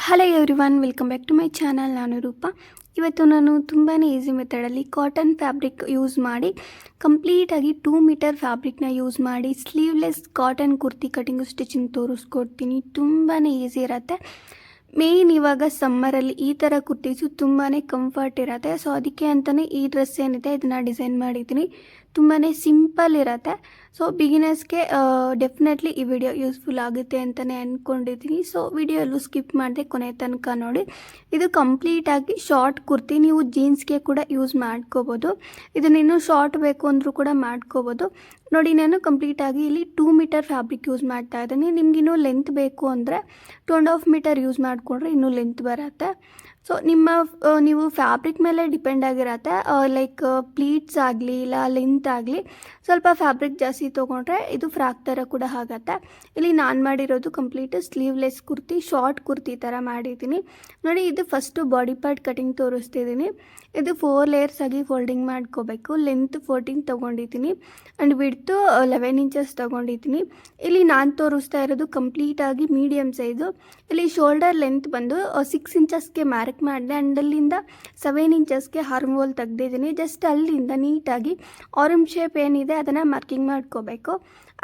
Hello everyone, welcome back to my channel. ನಾನು ರೂಪ. ಇವತ್ತು ನಾನು ತುಂಬಾ ಈಸಿ ಮೆಥಡಲ್ಲಿ ಕಾಟನ್ ಫ್ಯಾಬ್ರಿಕ್ ಯೂಸ್ ಮಾಡಿ ಕಂಪ್ಲೀಟಾಗಿ 2 ಮೀಟರ್ ಫ್ಯಾಬ್ರಿಕ್ನ ಯೂಸ್ ಮಾಡಿ sleeveless cotton kurti cutting stitching ತೋರಿಸ್ಕೊಡ್ತೀನಿ. ತುಂಬಾ ಈಸಿ ಇರುತ್ತೆ. ಮೇಯ್ನ್ ಇವಾಗ ಸಮ್ಮರಲ್ಲಿ ಈ ಥರ ಕುರ್ತೀಸು ತುಂಬಾ ಕಂಫರ್ಟ್ ಇರುತ್ತೆ. ಸೊ ಅದಕ್ಕೆ ಅಂತಲೇ ಈ ಡ್ರೆಸ್ ಏನಿದೆ ಇದನ್ನು ಡಿಸೈನ್ ಮಾಡಿದ್ದೀನಿ. ತುಂಬಾ ಸಿಂಪಲ್ ಇರುತ್ತೆ. ಸೊ ಬಿಗಿನರ್ಸ್ಗೆ ಡೆಫಿನೆಟ್ಲಿ ಈ ವಿಡಿಯೋ ಯೂಸ್ಫುಲ್ ಆಗುತ್ತೆ ಅಂತಲೇ ಅಂದ್ಕೊಂಡಿದ್ದೀನಿ. ಸೊ ವಿಡಿಯೋ ಎಲ್ಲೂ ಸ್ಕಿಪ್ ಮಾಡದೆ ಕೊನೆ ತನಕ ನೋಡಿ. ಇದು ಕಂಪ್ಲೀಟಾಗಿ ಶಾರ್ಟ್ ಕುರ್ತಿ, ನೀವು ಜೀನ್ಸ್ಗೆ ಕೂಡ ಯೂಸ್ ಮಾಡ್ಕೋಬೋದು. ಇದನ್ನಿನ್ನೂ ಶಾರ್ಟ್ ಬೇಕು ಅಂದರೂ ಕೂಡ ಮಾಡ್ಕೋಬೋದು. ನೋಡಿ, ನಾನು ಕಂಪ್ಲೀಟಾಗಿ ಇಲ್ಲಿ 2 ಮೀಟರ್ ಫ್ಯಾಬ್ರಿಕ್ ಯೂಸ್ ಮಾಡ್ತಾ ಇದ್ದೀನಿ. ನಿಮಗಿನ್ನೂ ಲೆಂತ್ ಬೇಕು ಅಂದರೆ 2.5 ಮೀಟರ್ ಯೂಸ್ ಮಾಡಿಕೊಂಡ್ರೆ ಇನ್ನೂ ಲೆಂತ್ ಬರುತ್ತೆ. ಸೊ ನೀವು ಫ್ಯಾಬ್ರಿಕ್ ಮೇಲೆ ಡಿಪೆಂಡ್ ಆಗಿರತ್ತೆ. ಲೈಕ್ ಪ್ಲೀಟ್ಸ್ ಆಗಲಿ ಇಲ್ಲ ಲೆಂತ್ ಆಗಲಿ ಸ್ವಲ್ಪ ಫ್ಯಾಬ್ರಿಕ್ ಜಾಸ್ತಿ ತೊಗೊಂಡ್ರೆ ಇದು ಫ್ರಾಕ್ ಥರ ಕೂಡ ಆಗುತ್ತೆ. ಇಲ್ಲಿ ನಾನು ಮಾಡಿರೋದು complete sleeveless kurti, short kurti ಥರ ಮಾಡಿದ್ದೀನಿ. ನೋಡಿ, ಇದು ಫಸ್ಟು ಬಾಡಿ ಪಾರ್ಟ್ ಕಟಿಂಗ್ ತೋರಿಸ್ತಿದ್ದೀನಿ. ಇದು 4 ಲೇಯರ್ಸ್ ಆಗಿ ಫೋಲ್ಡಿಂಗ್ ಮಾಡ್ಕೋಬೇಕು. ಲೆಂತ್ 14 ತೊಗೊಂಡಿದ್ದೀನಿ ಆ್ಯಂಡ್ ವಿಡ್ತು 11 ಇಂಚಸ್ ತೊಗೊಂಡಿದ್ದೀನಿ. ಇಲ್ಲಿ ನಾನು ತೋರಿಸ್ತಾ ಇರೋದು ಕಂಪ್ಲೀಟಾಗಿ ಮೀಡಿಯಮ್ ಸೈಜು. ಇಲ್ಲಿ ಶೋಲ್ಡರ್ ಲೆಂತ್ ಬಂದು 6 ಇಂಚಸ್ಗೆ ಮಾರ್ಕ್ ಮಾಡಿದೆ ಆ್ಯಂಡ್ ಅಲ್ಲಿಂದ 7 ಇಂಚಸ್ಗೆ ಆರ್ಮ್ ಹೋಲ್ ತೆಗೆದಿದ್ದೀನಿ. ಜಸ್ಟ್ ಅಲ್ಲಿಂದ ನೀಟಾಗಿ ಆರ್ಮ್ ಶೇಪ್ ಏನಿದೆ ಅದನ್ನು ಮಾರ್ಕಿಂಗ್ ಮಾಡ್ಕೋಬೇಕು.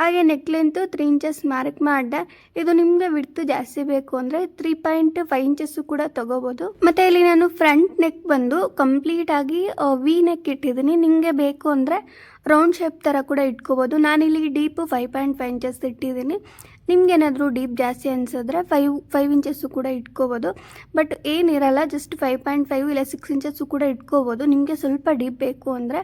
ಹಾಗೆ ನೆಕ್ ಲೆಂತು 3 ಇಂಚಸ್ ಮಾರ್ಕ್ ಮಾಡಿದೆ. ಇದು ನಿಮಗೆ ವಿಡ್ತು ಜಾಸ್ತಿ ಬೇಕು ಅಂದರೆ 3.5 ಇಂಚಸ್ಸು ಕೂಡ ತೊಗೋಬೋದು. ಮತ್ತು ಇಲ್ಲಿ ನಾನು ಫ್ರಂಟ್ ನೆಕ್ ಬಂದು ಕಂಪ್ಲೀಟಾಗಿ ವಿ ನೆಕ್ ಇಟ್ಟಿದ್ದೀನಿ. ನಿಮಗೆ ಬೇಕು ಅಂದರೆ ರೌಂಡ್ ಶೇಪ್ ಥರ ಕೂಡ ಇಟ್ಕೋಬೋದು. ನಾನಿಲ್ಲಿ ಡೀಪು 5.5 ಇಂಚಸ್ ಇಟ್ಟಿದ್ದೀನಿ. ನಿಮ್ಗೇನಾದರೂ ಡೀಪ್ ಜಾಸ್ತಿ ಅನಿಸಿದ್ರೆ 5 ಇಂಚಸ್ಸು ಕೂಡ ಇಟ್ಕೋಬೋದು. ಬಟ್ ಏನಿರಲ್ಲ, ಜಸ್ಟ್ 5.5 ಇಲ್ಲ 6 ಇಂಚಸ್ಸು ಕೂಡ ಇಟ್ಕೋಬೋದು. ನಿಮಗೆ ಸ್ವಲ್ಪ ಡೀಪ್ ಬೇಕು ಅಂದರೆ.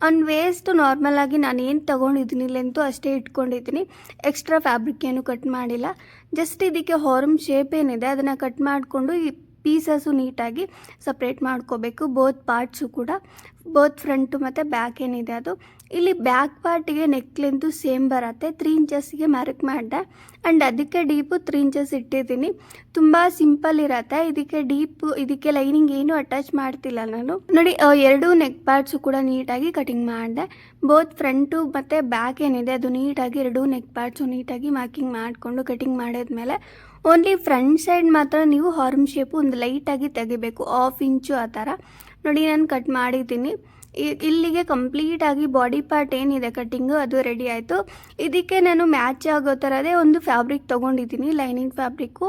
ಆನ್ ವೇಸ್ಟ್ ನಾರ್ಮಲಾಗಿ ನಾನು ಏನು ತೊಗೊಂಡಿದ್ದೀನಿ ಲೆಂತು ಅಷ್ಟೇ ಇಟ್ಕೊಂಡಿದ್ದೀನಿ. ಎಕ್ಸ್ಟ್ರಾ ಫ್ಯಾಬ್ರಿಕ್ ಏನು ಕಟ್ ಮಾಡಿಲ್ಲ. ಜಸ್ಟ್ ಇದಕ್ಕೆ ಹಾರ್ಮ್ ಶೇಪ್ ಏನಿದೆ ಅದನ್ನು ಕಟ್ ಮಾಡಿಕೊಂಡು ಈ ಪೀಸಸ್ಸು ನೀಟಾಗಿ ಸಪ್ರೇಟ್ ಮಾಡ್ಕೋಬೇಕು. ಬೋತ್ ಪಾರ್ಟ್ಸು ಕೂಡ, ಬೋತ್ ಫ್ರಂಟು ಮತ್ತು ಬ್ಯಾಕ್ ಏನಿದೆ ಅದು. ಇಲ್ಲಿ ಬ್ಯಾಕ್ ಪಾರ್ಟಿಗೆ ನೆಕ್ ಲೆಂತು ಸೇಮ್ ಬರುತ್ತೆ. 3 ಇಂಚಸ್ಗೆ ಮಾರ್ಕ್ ಮಾಡಿದೆ ಆ್ಯಂಡ್ ಅದಕ್ಕೆ ಡೀಪು 3 ಇಂಚಸ್ ಇಟ್ಟಿದ್ದೀನಿ. ತುಂಬ ಸಿಂಪಲ್ ಇರುತ್ತೆ. ಇದಕ್ಕೆ ಲೈನಿಂಗ್ ಏನು ಅಟ್ಯಾಚ್ ಮಾಡ್ತಿಲ್ಲ ನಾನು. ನೋಡಿ, 2 ನೆಕ್ ಪಾರ್ಟ್ಸು ಕೂಡ ನೀಟಾಗಿ ಕಟಿಂಗ್ ಮಾಡಿದೆ. ಬೋತ್ ಫ್ರಂಟು ಮತ್ತು ಬ್ಯಾಕ್ ಏನಿದೆ ಅದು ನೀಟಾಗಿ 2 ನೆಕ್ ಪಾರ್ಟ್ಸು ನೀಟಾಗಿ ಮಾರ್ಕಿಂಗ್ ಮಾಡಿಕೊಂಡು ಕಟಿಂಗ್ ಮಾಡಿದ್ಮೇಲೆ ಓನ್ಲಿ ಫ್ರಂಟ್ ಸೈಡ್ ಮಾತ್ರ ನೀವು ಹಾರ್ಮ್ ಶೇಪು ಒಂದು ಲೈಟಾಗಿ ತೆಗಿಬೇಕು, 1/2 ಇಂಚು ಆ ಥರ. ನೋಡಿ, ನಾನು ಕಟ್ ಮಾಡಿದ್ದೀನಿ. ಇಲ್ಲಿಗೆ ಕಂಪ್ಲೀಟಾಗಿ ಬಾಡಿ ಪಾರ್ಟ್ ಏನಿದೆ ಕಟ್ಟಿಂಗು ಅದು ರೆಡಿ ಆಯಿತು. ಇದಕ್ಕೆ ನಾನು ಮ್ಯಾಚ್ ಆಗೋ ಥರದೇ ಒಂದು ಫ್ಯಾಬ್ರಿಕ್ ತೊಗೊಂಡಿದ್ದೀನಿ, ಲೈನಿಂಗ್ ಫ್ಯಾಬ್ರಿಕ್ಕು.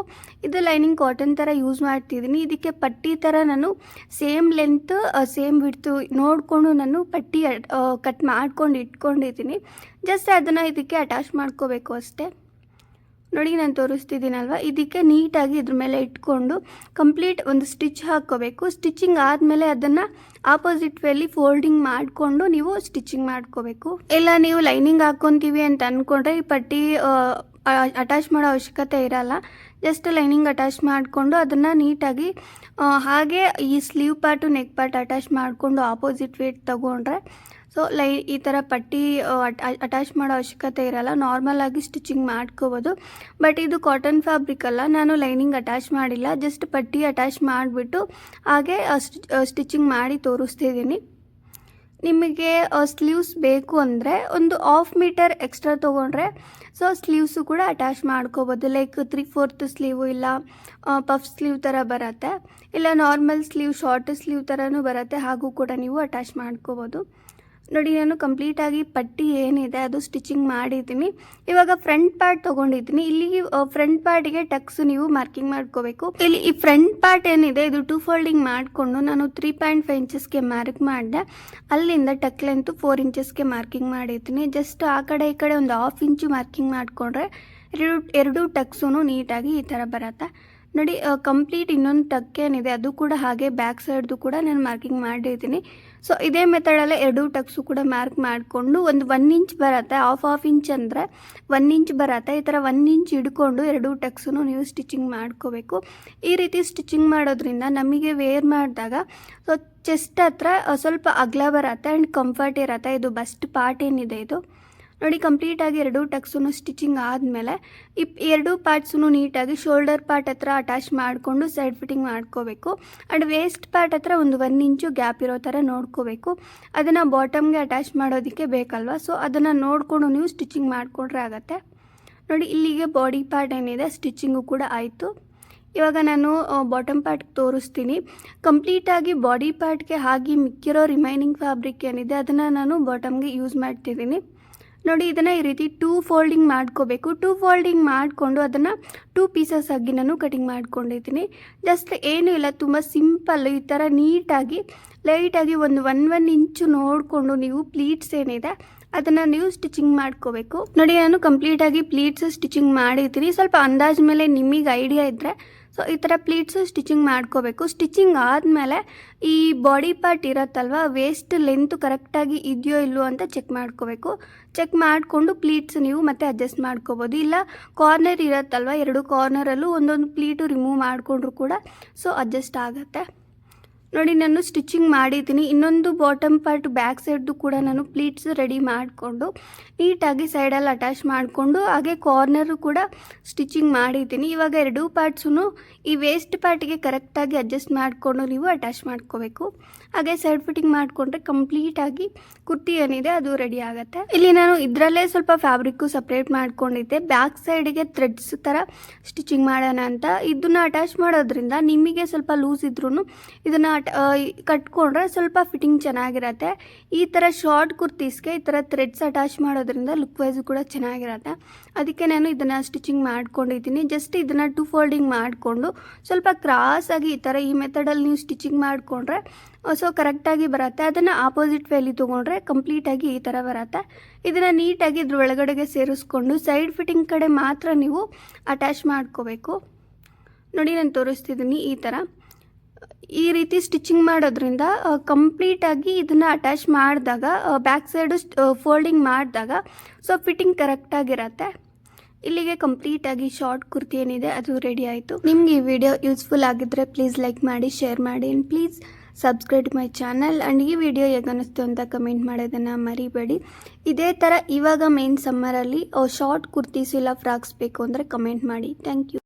ಇದು ಲೈನಿಂಗ್ ಕಾಟನ್ ಥರ ಯೂಸ್ ಮಾಡ್ತಿದ್ದೀನಿ. ಇದಕ್ಕೆ ಪಟ್ಟಿ ಥರ ನಾನು ಸೇಮ್ ಲೆಂತ್ ಸೇಮ್ ವಿಡ್ತು ನೋಡಿಕೊಂಡು ನಾನು ಪಟ್ಟಿ ಕಟ್ ಮಾಡ್ಕೊಂಡು ಇಟ್ಕೊಂಡಿದ್ದೀನಿ. ಜಸ್ಟ್ ಅದನ್ನು ಇದಕ್ಕೆ ಅಟ್ಯಾಚ್ ಮಾಡ್ಕೋಬೇಕು ಅಷ್ಟೇ. ನೋಡಿ, ನಾನು ತೋರಿಸ್ತಿದ್ದೀನಲ್ವ, ಇದಕ್ಕೆ ನೀಟಾಗಿ ಇದ್ರ ಮೇಲೆ ಇಟ್ಕೊಂಡು ಕಂಪ್ಲೀಟ್ ಒಂದು ಸ್ಟಿಚ್ ಹಾಕ್ಕೋಬೇಕು. ಸ್ಟಿಚಿಂಗ್ ಆದಮೇಲೆ ಅದನ್ನು ಆಪೋಸಿಟ್ ವೇಲಿ ಫೋಲ್ಡಿಂಗ್ ಮಾಡಿಕೊಂಡು ನೀವು ಸ್ಟಿಚಿಂಗ್ ಮಾಡ್ಕೋಬೇಕು. ಇಲ್ಲ ನೀವು ಲೈನಿಂಗ್ ಹಾಕ್ಕೊತೀವಿ ಅಂತ ಅಂದ್ಕೊಂಡ್ರೆ ಈ ಪಟ್ಟಿ ಅಟ್ಯಾಚ್ ಮಾಡೋ ಅವಶ್ಯಕತೆ ಇರಲ್ಲ. ಜಸ್ಟ್ ಲೈನಿಂಗ್ ಅಟ್ಯಾಚ್ ಮಾಡಿಕೊಂಡು ಅದನ್ನು ನೀಟಾಗಿ ಹಾಗೆ ಈ sleeve part neck part attach ಮಾಡಿಕೊಂಡು ಆಪೋಸಿಟ್ ವೇಟ್ ತೊಗೊಂಡ್ರೆ ಸೊ ಈ ಥರ ಪಟ್ಟಿ ಅಟ್ಯಾಚ್ ಮಾಡೋ ಅವಶ್ಯಕತೆ ಇರಲ್ಲ. ನಾರ್ಮಲಾಗಿ ಸ್ಟಿಚಿಂಗ್ ಮಾಡ್ಕೋಬೋದು. ಬಟ್ ಇದು ಕಾಟನ್ ಫ್ಯಾಬ್ರಿಕ್ ಅಲ್ಲ, ನಾನು ಲೈನಿಂಗ್ ಅಟ್ಯಾಚ್ ಮಾಡಿಲ್ಲ. ಜಸ್ಟ್ ಪಟ್ಟಿ ಅಟ್ಯಾಚ್ ಮಾಡಿಬಿಟ್ಟು ಹಾಗೆ ಸ್ಟಿಚಿಂಗ್ ಮಾಡಿ ತೋರಿಸ್ತಿದ್ದೀನಿ. ನಿಮಗೆ ಸ್ಲೀವ್ಸ್ ಬೇಕು ಅಂದರೆ ಒಂದು 1/2 ಮೀಟರ್ ಎಕ್ಸ್ಟ್ರಾ ತೊಗೊಂಡ್ರೆ ಸೊ ಸ್ಲೀವ್ಸು ಕೂಡ ಅಟ್ಯಾಚ್ ಮಾಡ್ಕೋಬೋದು. ಲೈಕ್ 3/4 ಸ್ಲೀವು ಇಲ್ಲ ಪಫ್ ಸ್ಲೀವ್ ಥರ ಬರುತ್ತೆ, ಇಲ್ಲ ನಾರ್ಮಲ್ ಸ್ಲೀವ್ ಶಾರ್ಟ್ ಸ್ಲೀವ್ ಥರನೂ ಬರುತ್ತೆ, ಹಾಗೂ ಕೂಡ ನೀವು ಅಟ್ಯಾಚ್ ಮಾಡ್ಕೋಬೋದು. ನೋಡಿ, ನಾನು ಕಂಪ್ಲೀಟಾಗಿ ಪಟ್ಟಿ ಏನಿದೆ ಅದು ಸ್ಟಿಚಿಂಗ್ ಮಾಡಿದ್ದೀನಿ. ಇವಾಗ ಫ್ರಂಟ್ ಪಾರ್ಟ್ ತೊಗೊಂಡಿದ್ದೀನಿ. ಇಲ್ಲಿಗೆ ಫ್ರಂಟ್ ಪಾರ್ಟಿಗೆ ಟಕ್ಸು ನೀವು ಮಾರ್ಕಿಂಗ್ ಮಾಡ್ಕೋಬೇಕು. ಇಲ್ಲಿ ಈ ಫ್ರಂಟ್ ಪಾರ್ಟ್ ಏನಿದೆ ಇದು 2 ಫೋಲ್ಡಿಂಗ್ ಮಾಡಿಕೊಂಡು ನಾನು 3.5 ಇಂಚಸ್ಗೆ ಮಾರ್ಕ್ ಮಾಡಿದೆ. ಅಲ್ಲಿಂದ ಟಕ್ ಲೆಂತು 4 ಇಂಚಸ್ಗೆ ಮಾರ್ಕಿಂಗ್ ಮಾಡಿದ್ದೀನಿ. ಜಸ್ಟ್ ಆ ಕಡೆ ಈ ಕಡೆ ಒಂದು 1/2 ಇಂಚು ಮಾರ್ಕಿಂಗ್ ಮಾಡಿಕೊಂಡ್ರೆ ಎರಡು ಟಕ್ಸು ನೀಟಾಗಿ ಈ ಥರ ಬರುತ್ತೆ. ನೋಡಿ, ಕಂಪ್ಲೀಟ್ ಇನ್ನೊಂದು ಟಕ್ ಏನಿದೆ ಅದು ಕೂಡ ಹಾಗೆ ಬ್ಯಾಕ್ ಸೈಡ್ದು ಕೂಡ ನಾನು ಮಾರ್ಕಿಂಗ್ ಮಾಡಿದ್ದೀನಿ. ಸೊ ಇದೇ ಮೆಥಡಲ್ಲೇ 2 ಟಕ್ಸು ಕೂಡ ಮಾರ್ಕ್ ಮಾಡಿಕೊಂಡು ಒಂದು 1 ಇಂಚ್ ಬರುತ್ತೆ. ಹಾಫ್ ಇಂಚ್ ಅಂದರೆ 1 ಇಂಚ್ ಬರುತ್ತೆ. ಈ ಥರ 1 ಇಂಚ್ ಹಿಡ್ಕೊಂಡು 2 ಟಕ್ಸು ನೀವು ಸ್ಟಿಚಿಂಗ್ ಮಾಡ್ಕೋಬೇಕು. ಈ ರೀತಿ ಸ್ಟಿಚಿಂಗ್ ಮಾಡೋದ್ರಿಂದ ನಮಗೆ ವೇರ್ ಮಾಡಿದಾಗ ಸೊ ಚೆಸ್ಟ್ ಹತ್ರ ಸ್ವಲ್ಪ ಅಗಲ ಬರುತ್ತೆ ಆ್ಯಂಡ್ ಕಂಫರ್ಟ್ ಇರುತ್ತೆ. ಇದು ಬಸ್ಟ್ ಪಾರ್ಟ್ ಏನಿದೆ ಇದು ನೋಡಿ, ಕಂಪ್ಲೀಟಾಗಿ 2 ಟಕ್ಸು ಸ್ಟಿಚಿಂಗ್ ಆದಮೇಲೆ ಈ 2 ಪಾರ್ಟ್ಸು ನೀಟಾಗಿ ಶೋಲ್ಡರ್ ಪಾರ್ಟ್ ಹತ್ರ ಅಟ್ಯಾಚ್ ಮಾಡಿಕೊಂಡು ಸೈಡ್ ಫಿಟ್ಟಿಂಗ್ ಮಾಡ್ಕೋಬೇಕು. ಆ್ಯಂಡ್ ವೇಸ್ಟ್ ಪಾರ್ಟ್ ಹತ್ರ ಒಂದು 1 ಇಂಚು ಗ್ಯಾಪ್ ಇರೋ ಥರ ನೋಡ್ಕೋಬೇಕು. ಅದನ್ನು ಬಾಟಮ್ಗೆ ಅಟ್ಯಾಚ್ ಮಾಡೋದಕ್ಕೆ ಬೇಕಲ್ವ, ಸೊ ಅದನ್ನು ನೋಡಿಕೊಂಡು ನೀವು ಸ್ಟಿಚಿಂಗ್ ಮಾಡಿಕೊಂಡ್ರೆ ಆಗುತ್ತೆ. ನೋಡಿ, ಇಲ್ಲಿಗೆ ಬಾಡಿ ಪಾರ್ಟ್ ಏನಿದೆ ಸ್ಟಿಚಿಂಗು ಕೂಡ ಆಯಿತು. ಇವಾಗ ನಾನು ಬಾಟಮ್ ಪಾರ್ಟ್ ತೋರಿಸ್ತೀನಿ. ಕಂಪ್ಲೀಟಾಗಿ ಬಾಡಿ ಪಾರ್ಟ್ಗೆ ಹಾಗೆ ಮಿಕ್ಕಿರೋ ರಿಮೈನಿಂಗ್ ಫ್ಯಾಬ್ರಿಕ್ ಏನಿದೆ ಅದನ್ನು ನಾನು ಬಾಟಮ್ಗೆ ಯೂಸ್ ಮಾಡ್ತಿದ್ದೀನಿ. ನೋಡಿ, ಇದನ್ನು ಈ ರೀತಿ 2 ಫೋಲ್ಡಿಂಗ್ ಮಾಡ್ಕೋಬೇಕು. 2 ಫೋಲ್ಡಿಂಗ್ ಮಾಡಿಕೊಂಡು ಅದನ್ನು 2 ಪೀಸಸ್ ಆಗಿ ನಾನು ಕಟಿಂಗ್ ಮಾಡ್ಕೊಂಡಿದ್ದೀನಿ. ಜಸ್ಟ್ ಏನೂ ಇಲ್ಲ, ತುಂಬ ಸಿಂಪಲ್. ಈ ಥರ ನೀಟಾಗಿ ಲೈಟಾಗಿ ಒಂದು 1 ಇಂಚು ನೋಡಿಕೊಂಡು ನೀವು ಪ್ಲೀಟ್ಸ್ ಏನಿದೆ ಅದನ್ನು ನೀವು ಸ್ಟಿಚಿಂಗ್ ಮಾಡ್ಕೋಬೇಕು. ನೋಡಿ, ನಾನು ಕಂಪ್ಲೀಟಾಗಿ ಪ್ಲೀಟ್ಸ್ ಸ್ಟಿಚಿಂಗ್ ಮಾಡಿದ್ದೀನಿ. ಸ್ವಲ್ಪ ಅಂದಾಜು ಮೇಲೆ ನಿಮಗೆ ಐಡಿಯಾ ಇದ್ದರೆ ಸೊ ಈ ಥರ ಪ್ಲೀಟ್ಸು ಸ್ಟಿಚಿಂಗ್ ಮಾಡ್ಕೋಬೇಕು. ಸ್ಟಿಚಿಂಗ್ ಆದಮೇಲೆ ಈ ಬಾಡಿ ಪಾರ್ಟ್ ಇರುತ್ತಲ್ವ, ವೇಸ್ಟ್ ಲೆಂತ್ ಕರೆಕ್ಟಾಗಿ ಇದೆಯೋ ಇಲ್ಲವೋ ಅಂತ ಚೆಕ್ ಮಾಡ್ಕೋಬೇಕು. ಚೆಕ್ ಮಾಡಿಕೊಂಡು ಪ್ಲೀಟ್ಸ್ ನೀವು ಮತ್ತೆ ಅಡ್ಜಸ್ಟ್ ಮಾಡ್ಕೋಬೋದು. ಇಲ್ಲ ಕಾರ್ನರ್ ಇರುತ್ತಲ್ವ, 2 ಕಾರ್ನರಲ್ಲೂ ಒಂದೊಂದು ಪ್ಲೀಟು ರಿಮೂವ್ ಮಾಡಿಕೊಂಡ್ರು ಕೂಡ ಸೊ ಅಡ್ಜಸ್ಟ್ ಆಗುತ್ತೆ. ನೋಡಿ, ನಾನು ಸ್ಟಿಚಿಂಗ್ ಮಾಡಿದ್ದೀನಿ. ಇನ್ನೊಂದು ಬಾಟಮ್ ಪಾರ್ಟ್ ಬ್ಯಾಕ್ ಸೈಡ್ದು ಕೂಡ ನಾನು ಪ್ಲೀಟ್ಸ್ ರೆಡಿ ಮಾಡಿಕೊಂಡು ನೀಟಾಗಿ ಸೈಡಲ್ಲಿ ಅಟ್ಯಾಚ್ ಮಾಡಿಕೊಂಡು ಹಾಗೆ ಕಾರ್ನರು ಕೂಡ ಸ್ಟಿಚಿಂಗ್ ಮಾಡಿದ್ದೀನಿ. ಇವಾಗ 2 ಪಾರ್ಟ್ಸೂ ಈ ವೇಸ್ಟ್ ಪಾರ್ಟಿಗೆ ಕರೆಕ್ಟಾಗಿ ಅಡ್ಜಸ್ಟ್ ಮಾಡಿಕೊಂಡು ನೀವು ಅಟ್ಯಾಚ್ ಮಾಡ್ಕೋಬೇಕು. ಹಾಗೆ ಸೈಡ್ ಫಿಟ್ಟಿಂಗ್ ಮಾಡಿಕೊಂಡ್ರೆ ಕಂಪ್ಲೀಟಾಗಿ ಕುರ್ತಿ ಏನಿದೆ ಅದು ರೆಡಿ ಆಗುತ್ತೆ. ಇಲ್ಲಿ ನಾನು ಇದರಲ್ಲೇ ಸ್ವಲ್ಪ ಫ್ಯಾಬ್ರಿಕ್ಕು ಸಪ್ರೇಟ್ ಮಾಡ್ಕೊಂಡಿದ್ದೆ. ಬ್ಯಾಕ್ ಸೈಡಿಗೆ ಥ್ರೆಡ್ಸ್ ಥರ ಸ್ಟಿಚಿಂಗ್ ಮಾಡೋಣ ಅಂತ. ಇದನ್ನು ಅಟ್ಯಾಚ್ ಮಾಡೋದ್ರಿಂದ ನಿಮಗೆ ಸ್ವಲ್ಪ ಲೂಸ್ ಇದ್ರೂ ಇದನ್ನು ಕಟ್ಕೊಂಡ್ರೆ ಸ್ವಲ್ಪ ಫಿಟ್ಟಿಂಗ್ ಚೆನ್ನಾಗಿರುತ್ತೆ. ಈ ಥರ ಶಾರ್ಟ್ ಕುರ್ತೀಸ್ಗೆ ಈ ಥರ ಥ್ರೆಡ್ಸ್ ಅಟ್ಯಾಚ್ ಮಾಡೋದ್ರಿಂದ ಲುಕ್ ವೈಸು ಕೂಡ ಚೆನ್ನಾಗಿರುತ್ತೆ. ಅದಕ್ಕೆ ನಾನು ಇದನ್ನು ಸ್ಟಿಚಿಂಗ್ ಮಾಡ್ಕೊಂಡಿದ್ದೀನಿ. ಜಸ್ಟ್ ಇದನ್ನು 2 ಫೋಲ್ಡಿಂಗ್ ಮಾಡಿಕೊಂಡು ಸ್ವಲ್ಪ ಕ್ರಾಸಾಗಿ ಈ ಥರ ಈ ಮೆಥಡಲ್ಲಿ ನೀವು ಸ್ಟಿಚಿಂಗ್ ಮಾಡಿಕೊಂಡ್ರೆ ಸೊ ಕರೆಕ್ಟಾಗಿ ಬರುತ್ತೆ. ಅದನ್ನು ಆಪೋಸಿಟ್ ವೇಲಿ ತೊಗೊಂಡ್ರೆ ಕಂಪ್ಲೀಟಾಗಿ ಈ ಥರ ಬರುತ್ತೆ. ಇದನ್ನು ನೀಟಾಗಿ ಇದ್ರ ಒಳಗಡೆಗೆ ಸೇರಿಸ್ಕೊಂಡು ಸೈಡ್ ಫಿಟ್ಟಿಂಗ್ ಕಡೆ ಮಾತ್ರ ನೀವು ಅಟ್ಯಾಚ್ ಮಾಡ್ಕೋಬೇಕು. ನೋಡಿ, ನಾನು ತೋರಿಸ್ತಿದ್ದೀನಿ. ಈ ರೀತಿ ಸ್ಟಿಚಿಂಗ್ ಮಾಡೋದ್ರಿಂದ ಕಂಪ್ಲೀಟಾಗಿ ಇದನ್ನು ಅಟ್ಯಾಚ್ ಮಾಡಿದಾಗ ಬ್ಯಾಕ್ ಸೈಡು ಫೋಲ್ಡಿಂಗ್ ಮಾಡಿದಾಗ ಸೊ ಫಿಟ್ಟಿಂಗ್ ಕರೆಕ್ಟಾಗಿರುತ್ತೆ. ಇಲ್ಲಿಗೆ ಕಂಪ್ಲೀಟಾಗಿ ಶಾರ್ಟ್ ಕುರ್ತಿ ಏನಿದೆ ಅದು ರೆಡಿ ಆಯಿತು. ನಿಮ್ಗೆ ಈ ವಿಡಿಯೋ ಯೂಸ್ಫುಲ್ ಆಗಿದ್ದರೆ ಪ್ಲೀಸ್ ಲೈಕ್ ಮಾಡಿ, ಶೇರ್ ಮಾಡಿ and please subscribe my channel. And ಈ ವಿಡಿಯೋ ಹೇಗೆ ಅನ್ನಿಸ್ತು ಅಂತ ಕಮೆಂಟ್ ಮಾಡೋದನ್ನು ಮರಿಬೇಡಿ. ಇದೇ ಥರ ಇವಾಗ ಮೇನ್ ಸಮ್ಮರಲ್ಲಿ ಶಾರ್ಟ್ ಕುರ್ತೀಸ್ ಇಲ್ಲ ಫ್ರಾಕ್ಸ್ ಬೇಕು ಅಂದರೆ ಕಮೆಂಟ್ ಮಾಡಿ. Thank you.